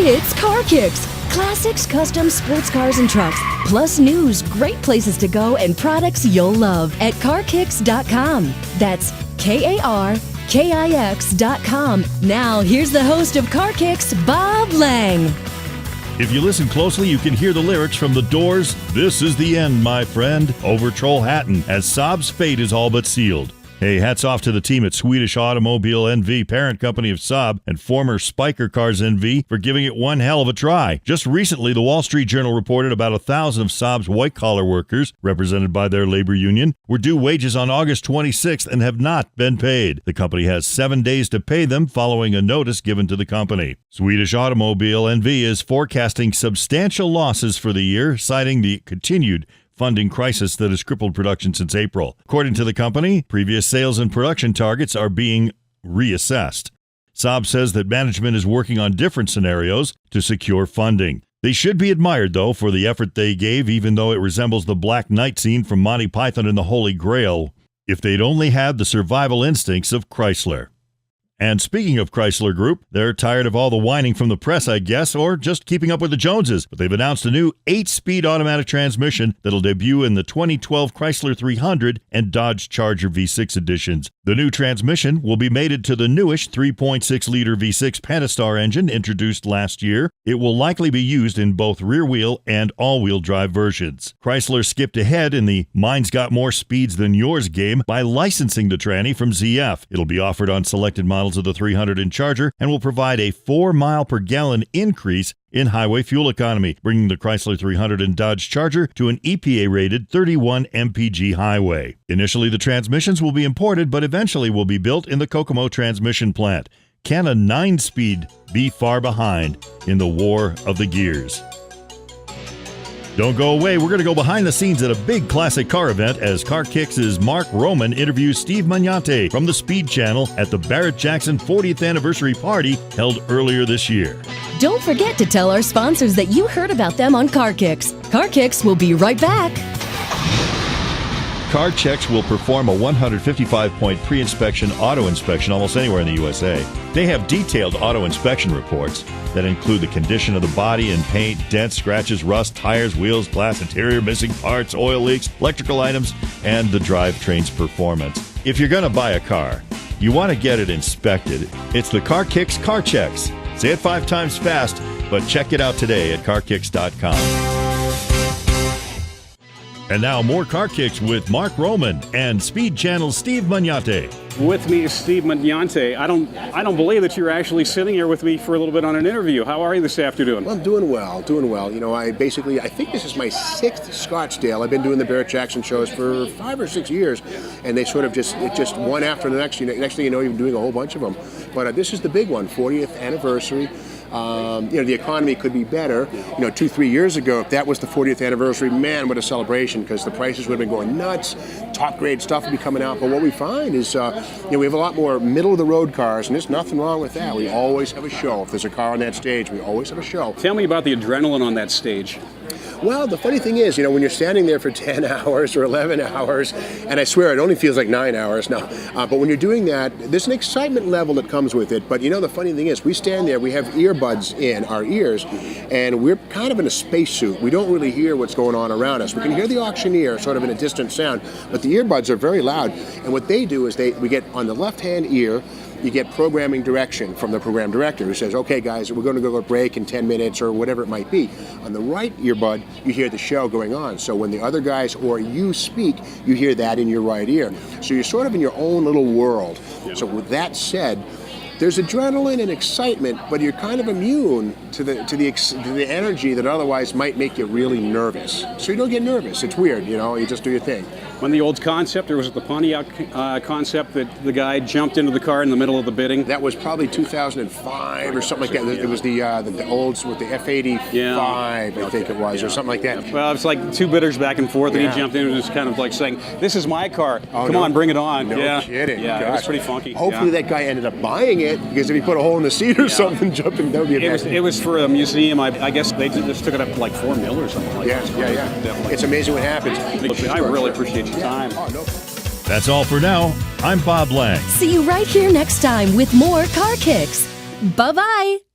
It's KarKix. Classics, custom, sports cars, and trucks. Plus news, great places to go, and products you'll love at KarKix.com. That's KarKix.com. Now, here's the host of KarKix, Bob Lang. If you listen closely, you can hear the lyrics from The Doors' "This is the End, my friend," over Trollhättan, as Saab's fate is all but sealed. Hey, hats off to the team at Swedish Automobile NV, parent company of Saab, and former Spiker Cars NV for giving it one hell of a try. Just recently, the Wall Street Journal reported about 1,000 of Saab's white-collar workers, represented by their labor union, were due wages on August 26th and have not been paid. The company has 7 days to pay them following a notice given to the company. Swedish Automobile NV is forecasting substantial losses for the year, citing the continued funding crisis that has crippled production since April. According to the company, previous sales and production targets are being reassessed. Saab says that management is working on different scenarios to secure funding. They should be admired, though, for the effort they gave, even though it resembles the Black Knight scene from Monty Python and the Holy Grail, if they'd only had the survival instincts of Chrysler. And speaking of Chrysler Group, they're tired of all the whining from the press, I guess, or just keeping up with the Joneses. But they've announced a new 8-speed automatic transmission that'll debut in the 2012 Chrysler 300 and Dodge Charger V6 editions. The new transmission will be mated to the newish 3.6-liter V6 Pentastar engine introduced last year. It will likely be used in both rear-wheel and all-wheel drive versions. Chrysler skipped ahead in the "mine's got more speeds than yours" game by licensing the tranny from ZF. It'll be offered on selected models of the 300 and Charger and will provide a 4-mile-per-gallon increase in highway fuel economy, bringing the Chrysler 300 and Dodge Charger to an EPA-rated 31 mpg highway. Initially, the transmissions will be imported, but eventually will be built in the Kokomo transmission plant. Can a 9-speed be far behind in the war of the gears? Don't go away. We're going to go behind the scenes at a big classic car event as KarKix's Mark Roman interviews Steve Mangnate from the Speed Channel at the Barrett-Jackson 40th anniversary party held earlier this year. Don't forget to tell our sponsors that you heard about them on KarKix. KarKix will be right back. KarKix will perform a 155-point pre-inspection auto inspection almost anywhere in the USA. They have detailed auto inspection reports that include the condition of the body and paint, dents, scratches, rust, tires, wheels, glass, interior, missing parts, oil leaks, electrical items, and the drivetrain's performance. If you're going to buy a car, you want to get it inspected. It's the KarKix Car Checks. Say it 5 times fast, but check it out today at KarKix.com. And now more KarKix with Mark Roman and Speed Channel's Steve Mangnate. With me is Steve Mangnate. I don't believe that you're actually sitting here with me for a little bit on an interview. How are you this afternoon? Well, I'm doing well. You know, I think this is my 6th Scottsdale. I've been doing the Barrett-Jackson shows for 5 or 6 years, and they sort of just one after the next. Next thing you know, you're doing a whole bunch of them. But this is the big one, 40th anniversary. The economy could be better. 2-3 years ago, if that was the 40th anniversary, man, what a celebration, because the prices would have been going nuts. Top grade stuff would be coming out. But what we find is, we have a lot more middle of the road cars, and there's nothing wrong with that. We always have a show. If there's a car on that stage, we always have a show. Tell me about the adrenaline on that stage. Well, the funny thing is, when you're standing there for 10 hours or 11 hours, and I swear it only feels like 9 hours now, but when you're doing that, there's an excitement level that comes with it. But the funny thing is, we stand there, we have earbuds in our ears, and we're kind of in a spacesuit. We don't really hear what's going on around us. We can hear the auctioneer sort of in a distant sound, but the earbuds are very loud. And what they do is we get on the left-hand ear, you get programming direction from the program director who says, okay, guys, we're going to go to a break in 10 minutes or whatever it might be. On the right earbud, you hear the show going on. So when the other guys or you speak, you hear that in your right ear. So you're sort of in your own little world. Yeah. So with that said, there's adrenaline and excitement, but you're kind of immune to the energy that otherwise might make you really nervous. So you don't get nervous. It's weird, you just do your thing. When the old concept, or was it the Pontiac concept that the guy jumped into the car in the middle of the bidding? That was probably 2005 or something like that. It was the olds with the F85, I think it was, or something like that. Yeah. Well, it's like 2 bidders back and forth, and he jumped in and was kind of like saying, "This is my car. Come on, bring it on." No kidding. Yeah, it was pretty funky. Hopefully that guy ended up buying it, because if he put a hole in the seat or something, jumping, that would be a bad thing. It was for a museum. I guess they just took it up to like $4 million or something like that. Yeah. Definitely. It's amazing what happens. I really appreciate your time. Oh, no. That's all for now. I'm Bob Lang. See you right here next time with more KarKix. Bye-bye.